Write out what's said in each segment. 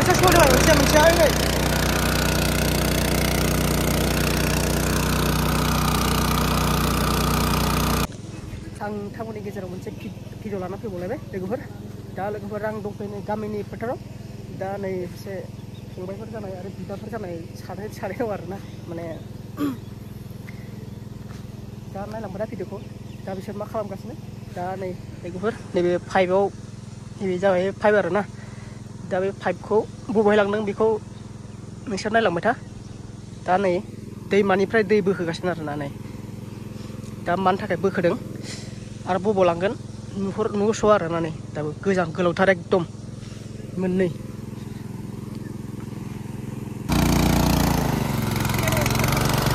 मोनसे सलिबाय मोनसे ओइ आं थांमोननि गेजेराव मोनसे भिडिअ लाना फैबावलायबाय लोगोफोर दा लोगोफोर आं दंफैयो गामिनि फोथाराव दा नै एसे फंबायफोर जानाय आरो बिदाफोर जानाय सानै दं आरोना माने दा नायलांबाय दा भिडिअखौ दा बिसोर मा खालामगासिनो दा नै लोगोफोर नैबे पाइपआव नैबे जाबाय पाइप आरोना दा बे पाइपखौ बबेहायलांदों बेखौ नोंसोर नायलांबाय था दा नै दैमानिफ्राय दै बोखोगासिनो आरोना नै दा मानि थाखाय बोखोदों आरो बबाव लांगोन नुहरस'आ आरोना नै दाबो गोजान गोलावथार एकदम मोननै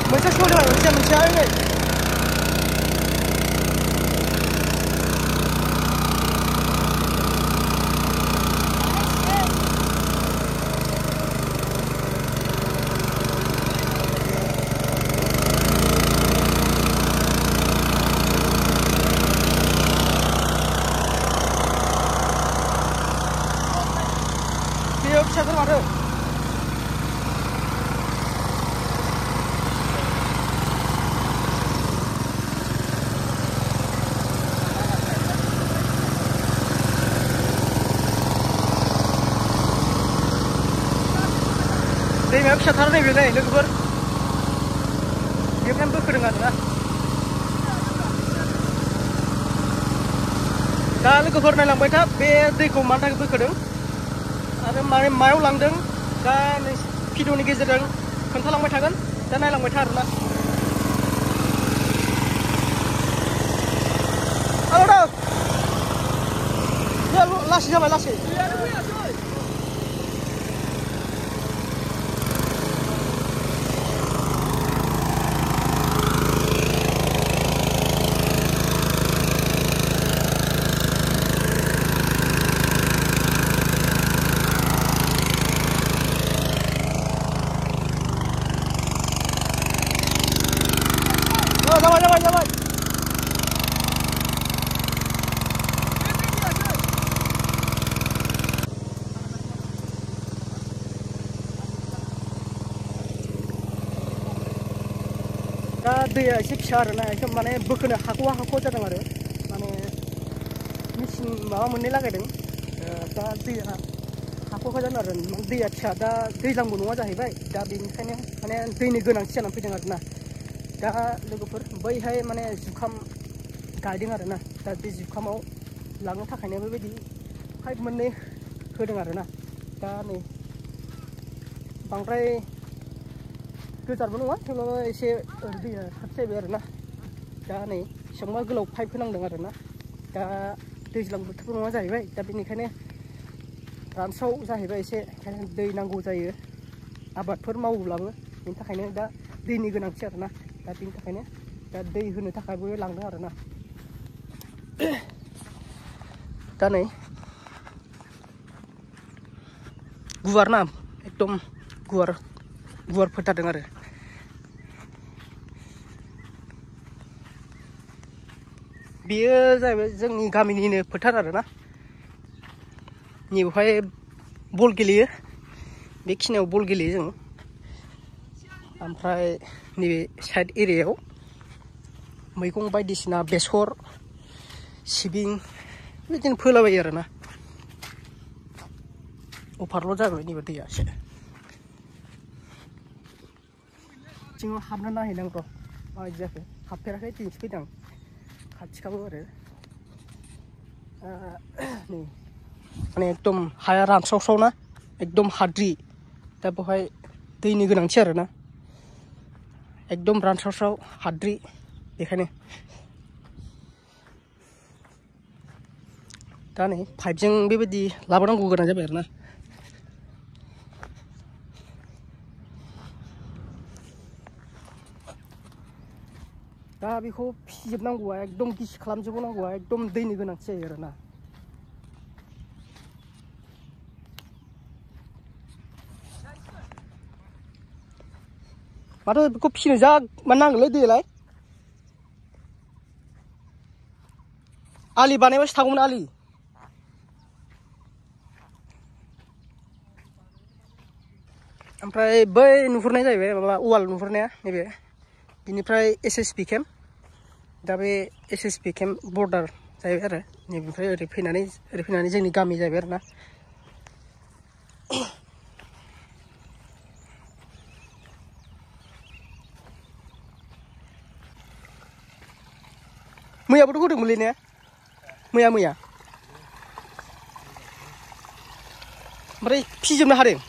मोनसे सलिबाय मोनसे ओइ बेयो फिसाफोर माथो दैमाया फिसाथार नैबे नै लोगोफोर बेनिफ्रायनो बोखोदों आरोना दा लोगोफोर नायलांबाय था बे दैखौ मानि थाखाय बोखोदों आरो मायाव लांदों दा भिडिअनि गेजेरजों खोन्थालांबाय थागोन दा नायलांबाय था आरोना लासै जाबाय लासै जाबाय दा दैया एसे फिसा आरोना एकदम माने बोखोनो हाख'वा जादों आरो माने मेचिन माबा मोननै लागायदों दा दैया हाख'वा जादों आरो दैया फिसा दा दैज्लांबो नङा जाहैबाय दा बेनिखायनो माने दैनि गोनांथि जानानै फैदों आरोना दा लोगोफोर बैहाय माने जुखाम गायदों आरोना दा बे जुखामाव लांनो थाखायनो बेबायदि पाइप मोननै होदों आरोना दा नै बांद्राय गोजानबो नङा थेवब्लाबो एसे दैया खाथि जाहैबाय आरोना दा नै बेसेबांबा गोलाव पाइप होनांदों आरोना दा दैज्लां बोथोरबो नङा जाहैबाय दा बेनिखायनो रानस्राव जाहैबाय एसे ओंखायनो दै नांगौ जायो आबादफोर मावोब्लाबो बेनि थाखायनो दा दैनि गोनांथि आरोना दा बेनि थाखायनो दा दै होनो थाखायबो लांदों आरोना दा नै गुवार ना एकदम गुवार फोथारदों आरो बेयो जाहैबाय जोंनि गामिनिनो फोथार आरोना नैबेवहाय बल गेलेयो बेखिनियाव बल गेलेयो जों ओमफ्राय नैबे साइड एरियायाव मैगं बायदिसिना बेसर सिबिं बिदिनो फोलाबायो आरोना अभारल' जाबाय नैबे दैया एसे सिङाव हाबना नायहैनांगौ र' माबायदि जाखो हाबफेराखै दिनैसो फैदों खाथिखाबो आरो नै माने एकदम हाया रानस्रावस्राव ना एकदम हाद्रि दा बेवहाय दैनि गोनांथि आरोना एकदम रानस्रावस्राव हाद्रि बेखायनो दा नै पाइपजों बेबायदि लाबोनांगौ गोनां जाबाय आरोना दा बेखौ फिजोबनांगौआ एकदम गिसि खालामजोबनांगौआ एकदम दैनि गोनांथि जायो आरोना माथो बेखौ फिनो जा मा नांगौलै दैलाय आलि बानायबासो थागौमोन आलि ओमफ्राय बै नुहुरनाय जाहैबाय माबा वाल नुहुरनाया नैबे बिनिफ्राय एसएसपि केम्प दा बे एसएसपि केम्प बर्डार जाहैबाय आरो नैबेनिफ्राय ओरै फैनानै जोंनि गामि जाहैबाय आरो ना मैयाबोथ' होदोंमोनलै ने मैया ओमफ्राय फिजोबनो हादों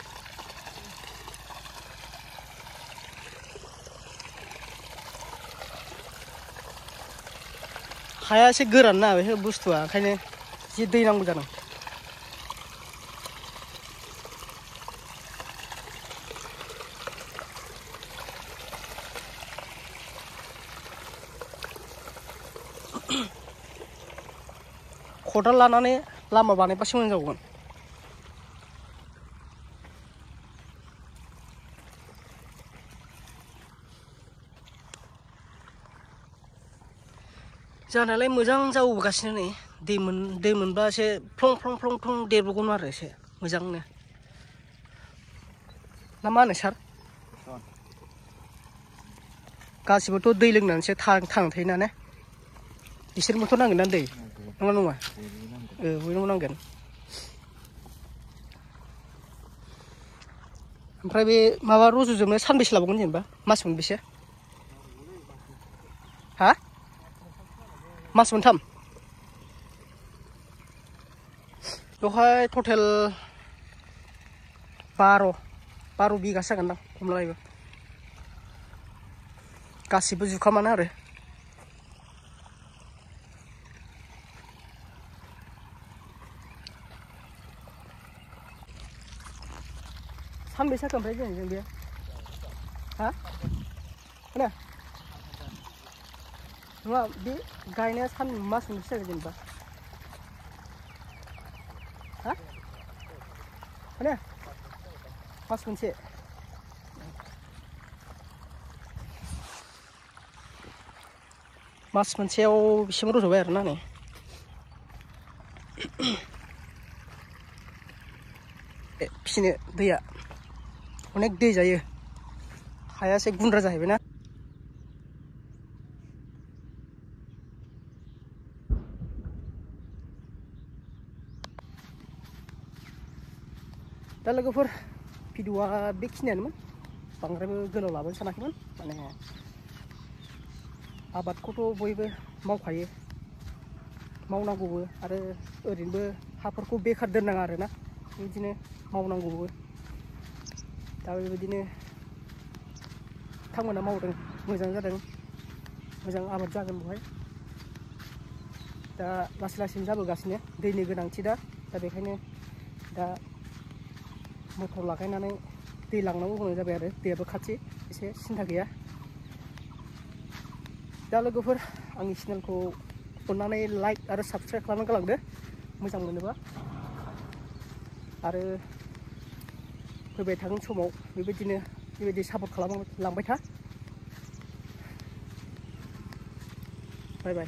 हाया एसे गोरान ना बे बुस्थुआ ओंखायनो जि दै नांगौ जादों खदाल लानानै लामा बानायबासो मोजां जागौमोन जानायालाय मोजां जाबोगासिनो नै दै मोनबा एसे फ्लं देरबोगौमोन आरो एसे मोजांनो ना मा होनो सार गासिबोथ' दै लोंनानैसो थांना थायोना ने बिसोरनोबोथ' नांगोन ना दै नङा बयनोबो नांगोन ओमफ्राय बे माबा रज'जोबनो सानबेसे लाबावगोन जेनेबा मास मोनबेसे हा मास मोनथाम बेवहाय टटेल 12 बिगासो जागोनदां खमलायबो गासिबो जुखामानो आरो सानबेसे जाखो ओमफ्राय जों बे हा खोना नङा बे गायनाया मास मोनबेसे जागोन जेनेबा हा खोना मास मोनसे मास मोनसेयाव बेसेबां रज'बाय आरोना नै फिसिनो दैया अनेक दै जायो हाया एसे गुन्द्रा जाहैबाय ना दा लोगोफोर भिडिअआ बेखिनियानोमोन बांद्रायबो गोलाव लाबोनो सानाखैमोन माने आबादखौथ' बयबो मावखायो मावनांगौबो आरो ओरैनोबो हाफोरखौ बेखार दोननाङा आरोना बिदिनो मावनांगौबो दा बेबायदिनो बिथांमोना मावदों मोजां जादों मोजां आबाद जागोन बेवहाय दा लासै जाबोगासिनो दैनि गोनांथि दा बेखायनो दा मटर लागायनानै दै लांनांगौ गोनां जाबाय आरो दैयाबो खाथि एसे सिन्था गैया दा लोगोफोर आंनि चेनेलखौ अननानै लाइक आरो साबस्क्राइब खालामना गालांदो मोजां मोनोबा आरो फैबाय थागोन समाव बेबायदि सापर्ट खालामलांबाय था बाय